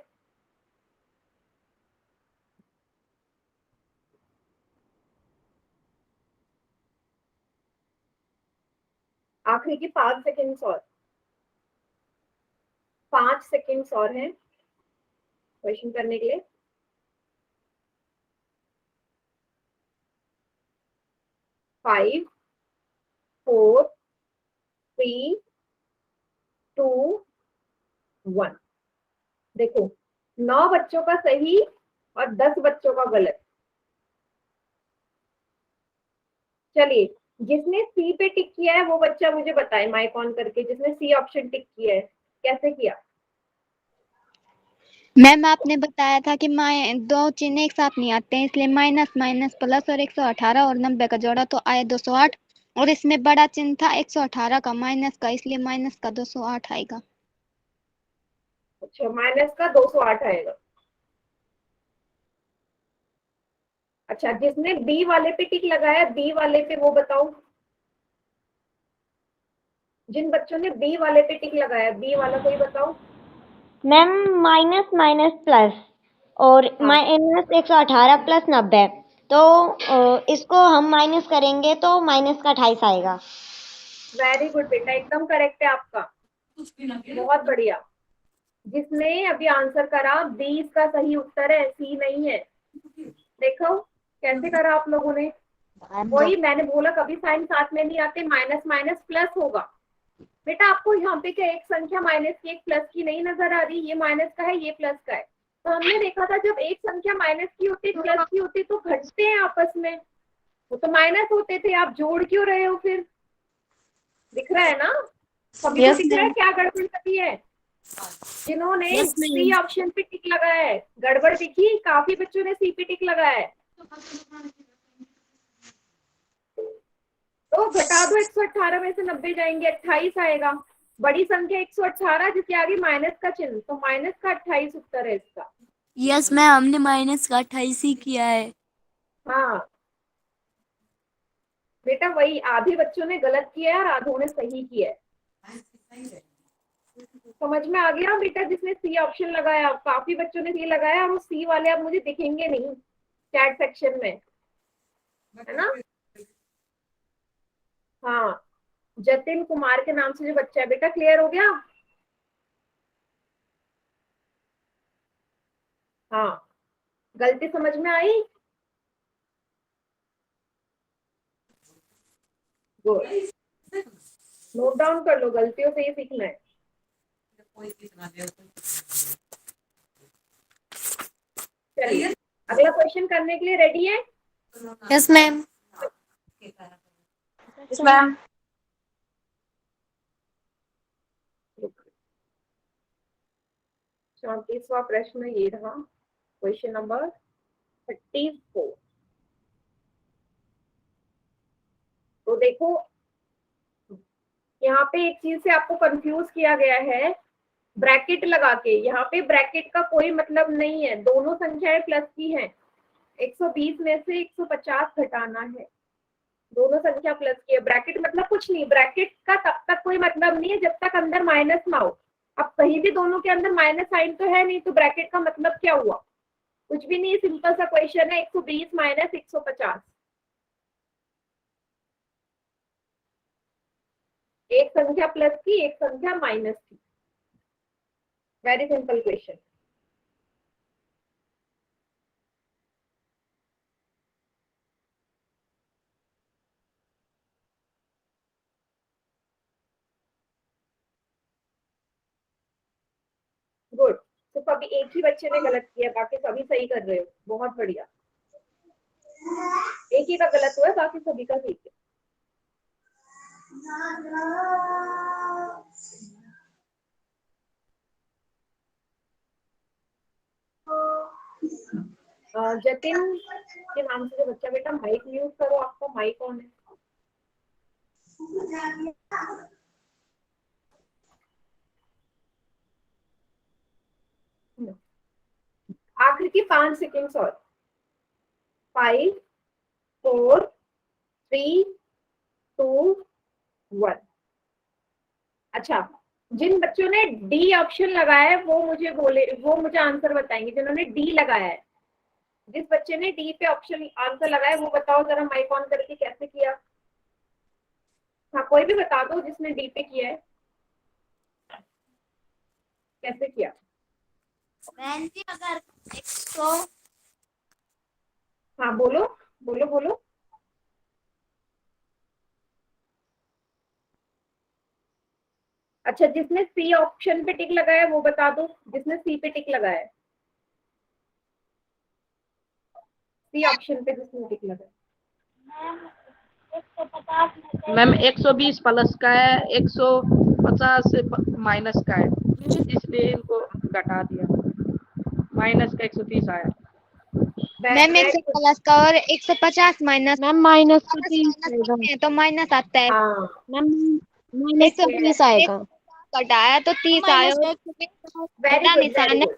आखिरी की 5 सेकेंड्स और, 5 सेकेंड्स और हैं क्वेश्चन करने के लिए। 5 4 3 2 1। देखो 9 बच्चों का सही और 10 बच्चों का गलत। चलिए, जिसने सी पे टिक किया है वो बच्चा मुझे बताए माइक ऑन करके, जिसने सी ऑप्शन टिक किया है, कैसे किया? मैम आपने बताया था कि 2 चिन्ह एक साथ नहीं आते हैं, इसलिए माइनस माइनस प्लस और 118 और 90 का जोड़ा तो आया 208, और इसमें बड़ा चिन्ह था 118 का माइनस का, इसलिए माइनस का 208 आएगा। अच्छा, माइनस का 208 आएगा। अच्छा, जिसने बी वाले पे टिक लगाया, बी वाले पे वो बताओ। जिन बच्चों ने बी वाले पे टिक लगाया, बी वाला कोई बताओ। मैम माइनस माइनस प्लस और हाँ। माइनस 118 प्लस 90, तो इसको हम माइनस करेंगे तो माइनस का 28 आएगा। वेरी गुड बेटा, एकदम करेक्ट है आपका, बहुत बढ़िया। जिसने अभी आंसर करा, बी इसका सही उत्तर है, सी नहीं है। देखो कैसे करा आप लोगों ने। वही मैंने बोला, कभी साइन साथ में नहीं आते, माइनस माइनस प्लस होगा। बेटा आपको यहाँ पे क्या एक संख्या माइनस की एक प्लस की नहीं नजर आ रही? ये माइनस का है, ये प्लस का है। तो हमने देखा था जब एक संख्या माइनस की होती प्लस की होती तो घटते हैं आपस में, वो तो माइनस होते थे, आप जोड़ क्यों रहे हो फिर? दिख रहा है ना? सभी को दिख रहा है क्या गड़बड़ करी है? जिन्होंने सी ऑप्शन पे टिक लगाया है, गड़बड़ दिखी? काफी बच्चों ने सी पे टिक लगाया है, तो घटा दो। 118 में से 90 जाएंगे, 28 आएगा। बड़ी संख्या 118 जिसके आगे माइनस का चिन्ह, तो माइनस का 28 उत्तर है इसका। यस मैम, हमने माइनस का 28 ही किया है। हाँ बेटा, वही आधे बच्चों ने गलत किया है और आधों ने सही किया है। समझ में आ गया बेटा? जिसने सी ऑप्शन लगाया, काफी बच्चों ने सी लगाया, और वो सी वाले अब मुझे दिखेंगे नहीं चैट सेक्शन में, है ना? हाँ, जतिन कुमार के नाम से जो बच्चा है बेटा, क्लियर हो गया? हाँ, गलती समझ में आई? गुड, नोट डाउन कर लो, गलतियों से ही सीखना है। चलिए अगला क्वेश्चन करने के लिए रेडी है? Yes ma'am. मैम। 34वां प्रश्न ये रहा, क्वेश्चन नंबर 34। तो देखो यहाँ पे एक चीज से आपको कंफ्यूज किया गया है, ब्रैकेट लगा के। यहाँ पे ब्रैकेट का कोई मतलब नहीं है, दोनों संख्याएं प्लस की हैं। 120 में से 150 घटाना है, दोनों संख्या प्लस की है। ब्रैकेट मतलब कुछ नहीं, ब्रैकेट का तब तक कोई मतलब नहीं है जब तक अंदर माइनस ना हो। अब कहीं भी दोनों के अंदर माइनस साइन तो है नहीं, तो ब्रैकेट का मतलब क्या हुआ? कुछ भी नहीं, सिंपल सा क्वेश्चन है, 120 माइनस 150। एक संख्या प्लस की, एक संख्या माइनस की। Very simple question. गुड। सिर्फ अभी एक ही बच्चे ने गलत किया, बाकी सभी सही कर रहे हो, बहुत बढ़िया। एक ही का गलत हुआ है, बाकी सभी का ठीक है। जतिन के नाम से जो बच्चा, बेटा माइक म्यूट करो, आपका माइक ऑन है। आखिर की 5 सेकेंड्स और। 5 4 3 2 1। अच्छा, जिन बच्चों ने डी ऑप्शन लगाया है वो मुझे आंसर बताएंगे, जिन्होंने डी लगाया है। जिस बच्चे ने डी पे ऑप्शन आंसर लगाया वो बताओ जरा माइक ऑन करके कैसे किया। हाँ, कोई भी बता दो जिसने डी पे किया है, कैसे किया। बहन जी अगर 100 हाँ बोलो बोलो बोलो। अच्छा, जिसने सी ऑप्शन पे टिक लगाया वो बता दो, जिसने सी पे टिक लगाया है, सी ऑप्शन पे जिसने टिक लगाया। मैम 120 प्लस का है, 150 माइनस का है, इसलिए इनको घटा दिया। माइनस का 130 आया। मैम 100 प्लस का और 150 माइनस, मैम माइनस का 30 माइनस आएगा। है तो माइनस आता है। हाँ, मैम माइनस का 30 आएगा। घटाया तो 30 आया, वेरी घटा गुड निशान वेरी है, गुड।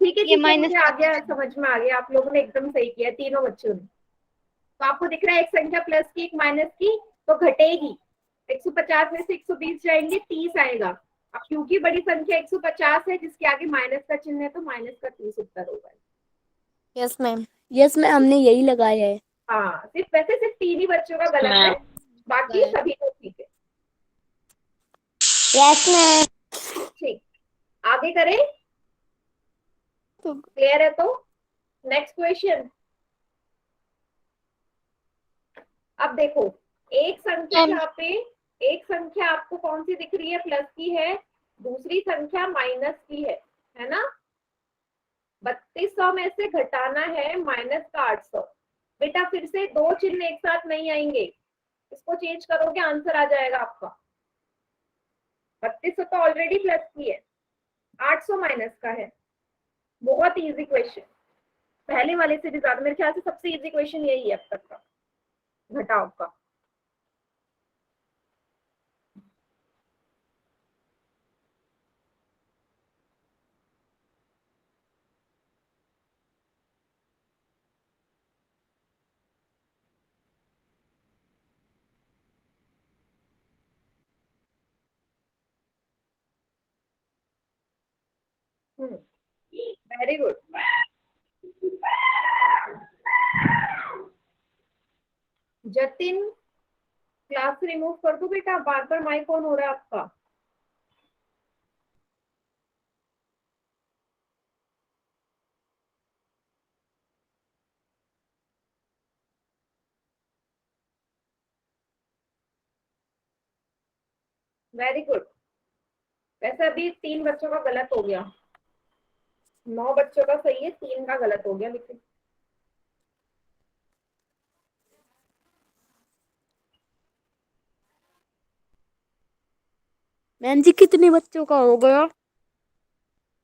ठीक है ये ठीक है, माइनस मुझे आ गया, समझ में आ गया। आप लोगों ने एकदम सही किया, तीनों बच्चों ने। तो आपको दिख रहा है एक संख्या प्लस की, एक माइनस की, तो घटेगी। 150 में से 120 जाएंगे, 30 आएगा। अब क्योंकि बड़ी संख्या 150 है जिसके आगे माइनस का चिन्ह है, तो माइनस का 30 उत्तर होगा। Yes ma'am. यस मैम, हमने यही लगाया है। हाँ, सिर्फ 3 ही बच्चों का गलत है, बाकी सभी को ठीक है। Yes ma'am. ठीक, आगे करें, क्लियर है? तो नेक्स्ट क्वेश्चन। अब देखो, एक संख्या यहाँ पे, एक संख्या आपको कौन सी दिख रही है? प्लस की है, दूसरी संख्या माइनस की है ना? 3200 में से घटाना है माइनस का 800। बेटा फिर से दो चिन्ह एक साथ नहीं आएंगे, इसको चेंज करोगे आंसर आ जाएगा आपका। 3200 तो ऑलरेडी प्लस की है, 800 माइनस का है। बहुत इजी क्वेश्चन, पहले वाले से भी ज्यादा, मेरे ख्याल से सबसे इजी क्वेश्चन यही है अब तक का, घटाओ का। Very good. जतिन, क्लास से रिमूव कर दो बेटा, बार बार माइक ऑन हो रहा है आपका। Very good. वैसे अभी 3 बच्चों का गलत हो गया, 9 बच्चों का सही है, 3 का गलत हो गया। लेकिन मैम जी कितने बच्चों का हो गया?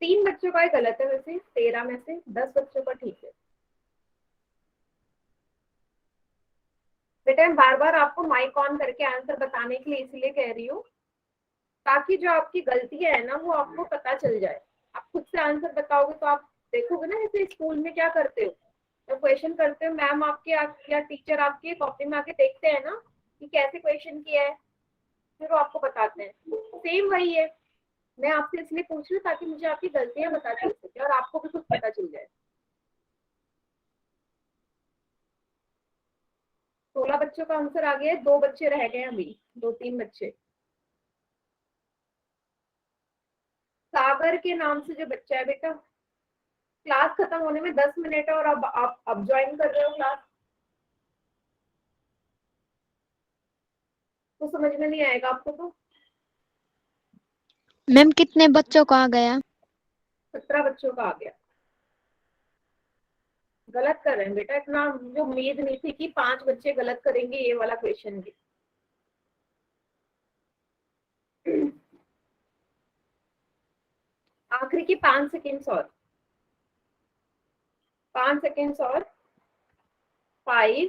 3 बच्चों का ही गलत है, वैसे 13 में से 10 बच्चों का ठीक है। बेटा मैं बार बार आपको माइक ऑन करके आंसर बताने के लिए इसलिए कह रही हूँ ताकि जो आपकी गलतियां है ना वो आपको पता चल जाए। आप खुद से आंसर बताओगे तो आप देखोगे ना, जैसे स्कूल में क्या करते हो, जब क्वेश्चन करते हो मैम आपके या टीचर आपके कॉपी में आके देखते हैं ना कि कैसे क्वेश्चन किया है, फिर वो आपको बताते हैं। सेम वही है, मैं आपसे इसलिए पूछ रही हूँ ताकि मुझे आपकी गलतियां पता चल सके और आपको भी कुछ पता चल जाए। 16 बच्चों का आंसर आ गया है, 2 बच्चे रह गए अभी, 2-3 बच्चे। सागर के नाम से जो बच्चा है बेटा, क्लास खत्म होने में 10 मिनट है और अब आप अब ज्वाइन कर रहे हो क्लास, तो समझ में नहीं आएगा आपको तो। मैम कितने बच्चों का आ गया? 17 बच्चों का आ गया। गलत कर रहे हैं बेटा, इतना जो उम्मीद नहीं थी कि 5 बच्चे गलत करेंगे ये वाला क्वेश्चन भी। आखिरी की 5 सेकेंड्स और, 5 सेकेंड्स और। 5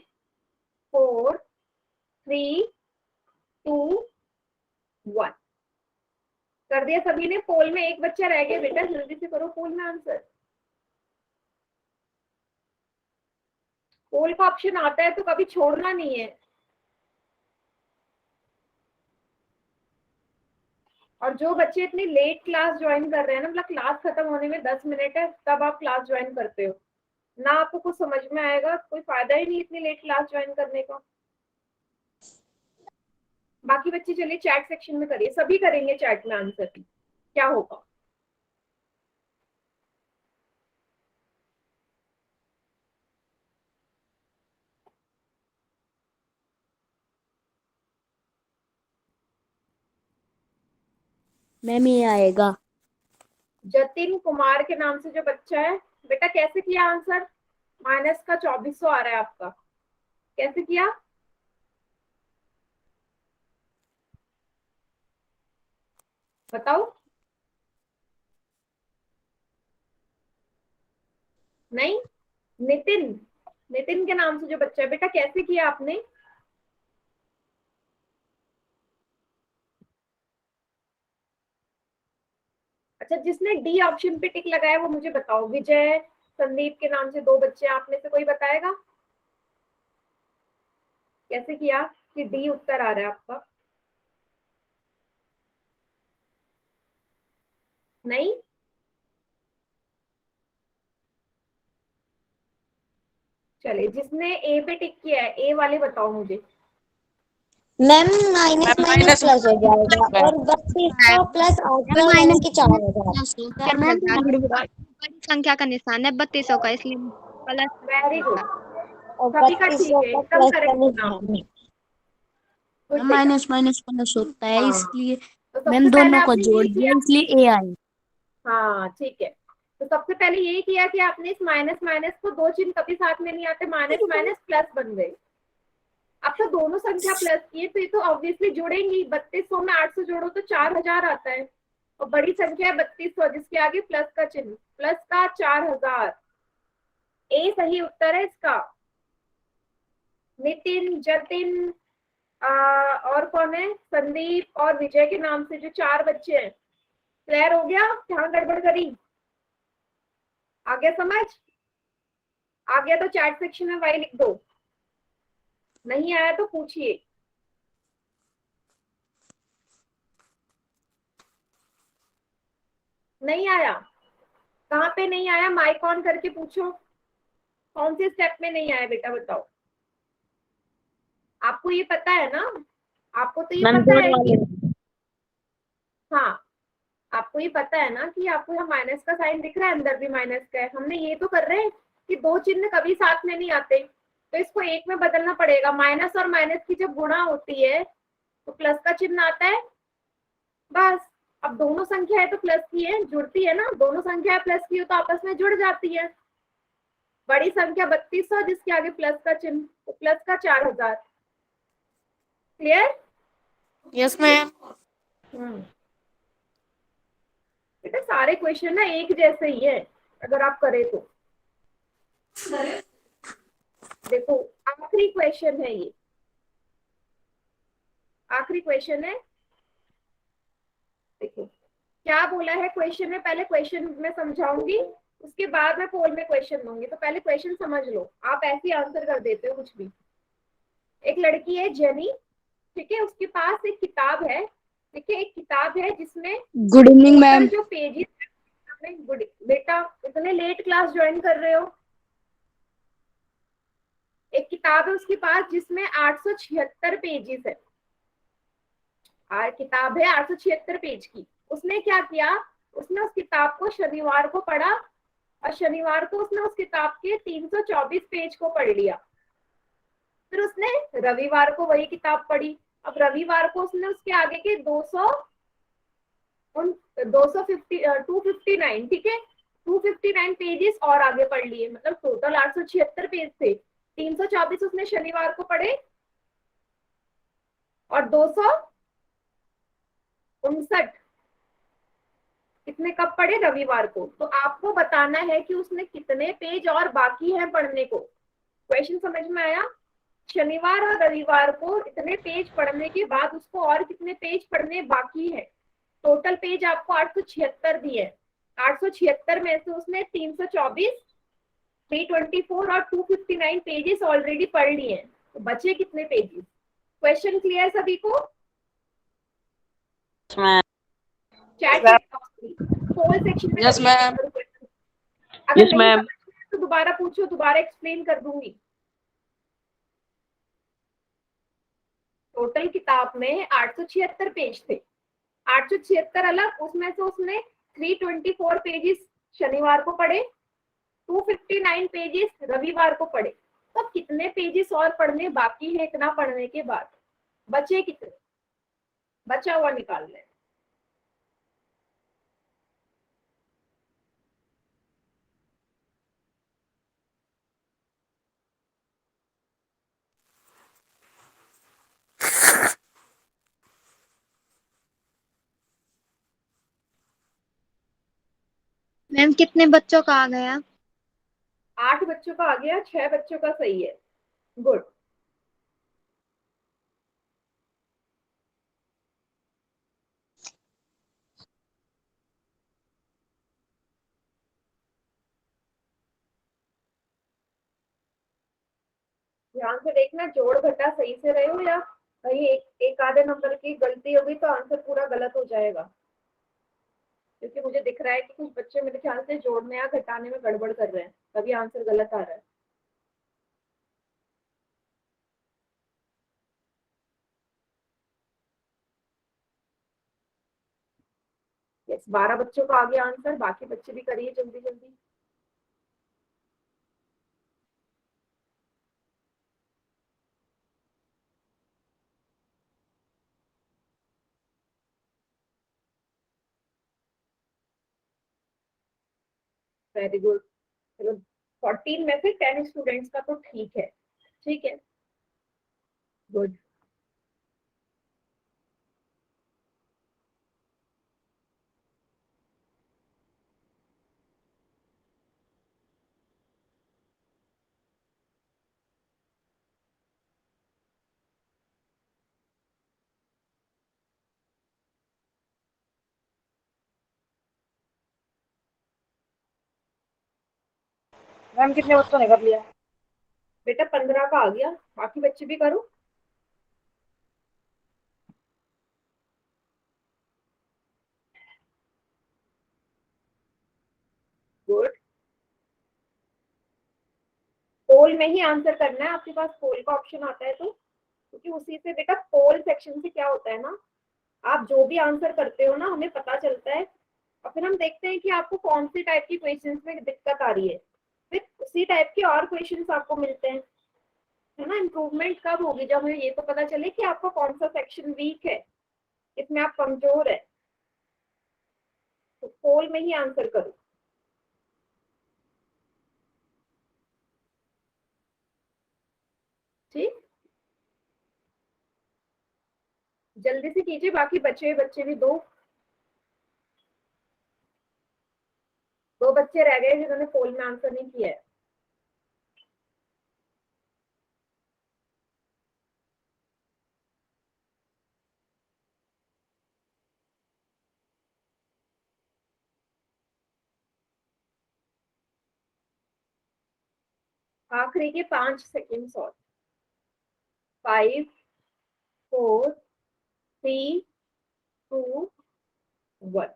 4 3 2 1। कर दिया सभी ने? पोल में एक बच्चा रह गया बेटा, जल्दी से करो पोल में आंसर। पोल का ऑप्शन आता है तो कभी छोड़ना नहीं है। और जो बच्चे इतनी लेट क्लास ज्वाइन कर रहे हैं ना, मतलब क्लास खत्म होने में 10 मिनट है तब आप क्लास ज्वाइन करते हो ना, आपको कुछ समझ में आएगा, कोई फायदा ही नहीं इतनी लेट क्लास ज्वाइन करने का। बाकी बच्चे चलिए चैट सेक्शन में करिए, सभी करेंगे चैट में आंसर, क्या होगा। मैम ये आएगा। जतिन कुमार के नाम से जो बच्चा है बेटा, कैसे किया आंसर? माइनस का 2400 आ रहा है आपका, कैसे किया? बताओ। नहीं, नितिन, नितिन के नाम से जो बच्चा है बेटा, कैसे किया आपने? अच्छा, जिसने डी ऑप्शन पे टिक लगाया वो मुझे बताओ। विजय, संदीप के नाम से 2 बच्चे, आप में से कोई बताएगा कैसे किया कि डी उत्तर आ रहा है आपका? नहीं, चलिए जिसने ए पे टिक किया है ए वाले बताओ मुझे। मैम माइनस माइनस प्लस हो जाएगा और 32 का प्लस 800 यानी कि 4000। मैम बड़ी संख्या का निशान है 3200 का, इसलिए प्लस। वेरी गुड, और सभी का 3200 ठीक है, का एकदम प्लस का करेक्ट नाम। निशान है। Good बेटा। माइनस माइनस प्लस होता है हाँ, इसलिए तो सबसे मैम पहले दोनों को आपने जोड़ ये दिया किया। इसलिए ए आई। हाँ ठीक है, तो सबसे पहले यही किया कि आपने इस माइनस माइनस को, 2 चिन्ह कभी साथ में नहीं आते, माइनस माइनस प्लस बन गए। अब तो दोनों संख्या प्लस की है तो ये तो ऑब्वियसली जुड़ेंगी। 3200 में 800 जोड़ो तो 4000 आता है, और बड़ी संख्या है 3200 जिसके आगे प्लस का चिन्ह, प्लस का 4000। ए सही उत्तर है इसका। नितिन, जतिन, और कौन है, संदीप और विजय के नाम से जो 4 बच्चे हैं। क्लियर हो गया? क्या गड़बड़ करी? आ गया समझ? आ गया तो चैट सेक्शन में वाई लिख दो, नहीं आया तो पूछिए। नहीं आया? कहाँ पे नहीं आया? माइक ऑन करके पूछो, कौन से स्टेप में नहीं आया बेटा बताओ। आपको ये पता है ना, आपको तो ये मैम पता बोर्ड है वाले कि, हाँ आपको ये पता है ना कि आपको यहाँ माइनस का साइन दिख रहा है, अंदर भी माइनस का है। हमने ये तो कर रहे हैं कि 2 चिन्ह कभी साथ में नहीं आते, तो इसको एक में बदलना पड़ेगा। माइनस और माइनस की जब गुणा होती है तो प्लस का चिन्ह आता है, बस। अब दोनों संख्या है तो प्लस की है, जुड़ती है ना, दोनों संख्या प्लस की हो तो आपस में जुड़ जाती है। बड़ी संख्या 3200 जिसके आगे प्लस का चिन्ह, तो प्लस का 4000। क्लियर? Yes ma'am. बेटा सारे क्वेश्चन ना एक जैसे ही है अगर आप करें तो। देखो आखिरी क्वेश्चन है ये, आखिरी क्वेश्चन है। देखो क्या बोला है क्वेश्चन में, पहले क्वेश्चन में समझाऊंगी उसके बाद मैं पोल में क्वेश्चन दूंगी, तो पहले क्वेश्चन समझ लो, आप ऐसे ही आंसर कर देते हो कुछ भी। एक लड़की है जेनी, ठीक है, उसके पास एक किताब है, ठीक है, एक किताब है जिसमें गुड इवनिंग मैम। जो पेजेस, गुड बेटा इतने लेट क्लास ज्वाइन कर रहे हो। एक किताब है उसके पास जिसमें 876 पेजेस है, किताब है 876 पेज की। उसने क्या किया, उसने उस किताब को शनिवार को पढ़ा और शनिवार को उसने उस किताब के 324 पेज को पढ़ लिया। फिर उसने रविवार को वही किताब पढ़ी। अब रविवार को उसने उसके आगे के 259, ठीक है, 259 पेजेस और आगे पढ़ लिए, मतलब टोटल 876 पेज थे। 324 उसने शनिवार को पढ़े और 259 कितने कब पढ़े, रविवार को। तो आपको बताना है कि उसने कितने पेज और बाकी हैं पढ़ने को। क्वेश्चन समझ में आया? शनिवार और रविवार को इतने पेज पढ़ने के बाद उसको और कितने पेज पढ़ने बाकी है। टोटल पेज आपको 876 दिए, 876 में से उसने 324, 324 और 259 पेजेस ऑलरेडी पढ़ लिए हैं, तो बचे कितने पेजेस। क्वेश्चन क्लियर सभी को? चैट पोल सेक्शन में यस मैम। अगर यस नहीं मैम। समझ तो दोबारा पूछो, दोबारा एक्सप्लेन कर दूंगी। टोटल किताब में 876 पेज थे, 876 अलग, उसमें से उसने 324 पेजेस शनिवार को पढ़े, 259 पेजेस रविवार को पढ़े। तो अब कितने पेजेस और पढ़ने बाकी है इतना पढ़ने के बाद, बचे कितने, बचा हुआ निकाल लें। मैम कितने बच्चों का आ गया? 8 बच्चों का आ गया, 6 बच्चों का सही है। गुड। ध्यान से देखना, जोड़ घटा सही से रहे हो या कहीं एक आधे नंबर की गलती होगी तो आंसर पूरा गलत हो जाएगा। क्योंकि मुझे दिख रहा है कि कुछ बच्चे मेरे ख्याल से जोड़ने या घटाने में गड़बड़ कर रहे हैं, तभी आंसर गलत आ रहा है। यस, 12 बच्चों का आ गया आंसर, बाकी बच्चे भी करिए जल्दी जल्दी। Very good. चलो 14 में से 10 स्टूडेंट्स का तो ठीक है, ठीक है, गुड। मैम कितने बच्चों ने कर लिया? बेटा 15 का आ गया, बाकी बच्चे भी करो। गुड। पोल में ही आंसर करना है, आपके पास पोल का ऑप्शन आता है तो, क्योंकि उसी से बेटा पोल सेक्शन से क्या होता है ना, आप जो भी आंसर करते हो ना हमें पता चलता है और फिर हम देखते हैं कि आपको कौन सी टाइप की क्वेश्चंस में दिक्कत आ रही है, फिर उसी टाइप के और क्वेश्चंस आपको मिलते हैं, है ना। इम्प्रूवमेंट कब होगी, जब हमें ये तो पता चले कि आपका कौन सा सेक्शन वीक है, इसमें आप कमजोर है, तो पोल में ही आंसर करो। ठीक, जल्दी से कीजिए, बाकी बच्चे बच्चे भी दो। 2 बच्चे रह गए जिन्होंने पोल में आंसर नहीं किया है। आखिरी के 5 सेकेंड्स और 5 4 3 2 1।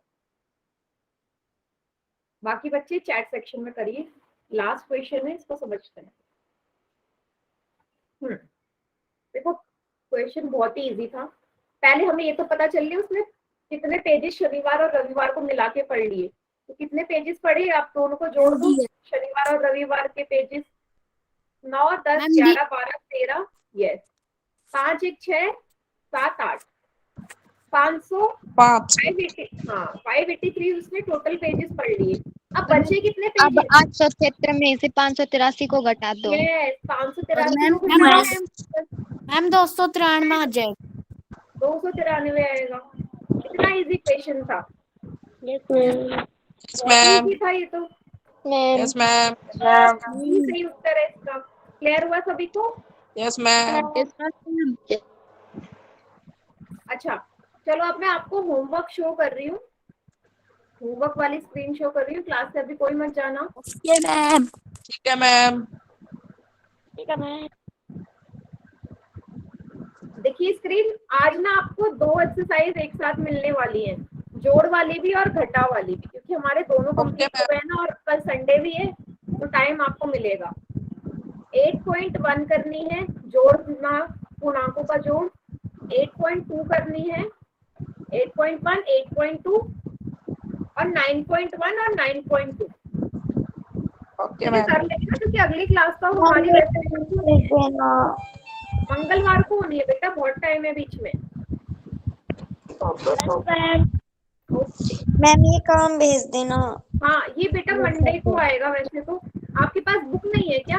बाकी बच्चे चैट सेक्शन में करिए। लास्ट क्वेश्चन है, इसको समझते हैं। देखो क्वेश्चन बहुत ही इजी था। पहले हमें ये तो पता चल लिया उसमें कितने पेजेस शनिवार और रविवार को मिला के पढ़ लिए। तो कितने पेजेस पढ़े आप दोनों को जोड़ दो। शनिवार और रविवार के पेजेस 9 10 11 12 13 यस 5 1 6 7 8 500 583 उसने टोटल पेजेस पढ़ लिए। अब बचे कितने अब पेजेस? 873 में से 583 को घटा दो। यस 583 मैम, को घटाना है। मैम 293 आ जाए। 293 आएगा। इतना इजी क्वेश्चन था। Yes ma'am. इजी था ये तो। Yes ma'am. यही सही उत्तर है इसका। क्लियर हुआ सभी को? Yes ma'am. अच्छा चलो अब मैं आपको होमवर्क शो कर रही हूँ। होमवर्क वाली स्क्रीन शो कर रही हूँ। क्लास से अभी कोई मत जाना। ठीक है मैम। देखिए स्क्रीन, आज ना आपको 2 एक्सरसाइज एक साथ मिलने वाली हैं, जोड़ वाली भी और घटा वाली भी, क्योंकि हमारे दोनों कंप्लीट हो गए ना और कल संडे भी है तो टाइम आपको मिलेगा। 8.1 करनी है जोड़ना, पूर्णांकों का जोड़। 8.2 करनी है, 8.1 8.2 और 9.1 और 9.2 ओके मैम। कर लेना, क्योंकि अगली क्लास तो हमारी मंगलवार को होनी है बेटा, बहुत टाइम है बीच में। मैम ये काम भेज देना। हाँ ये बेटा मंडे को आएगा। वैसे तो आपके पास बुक नहीं है क्या?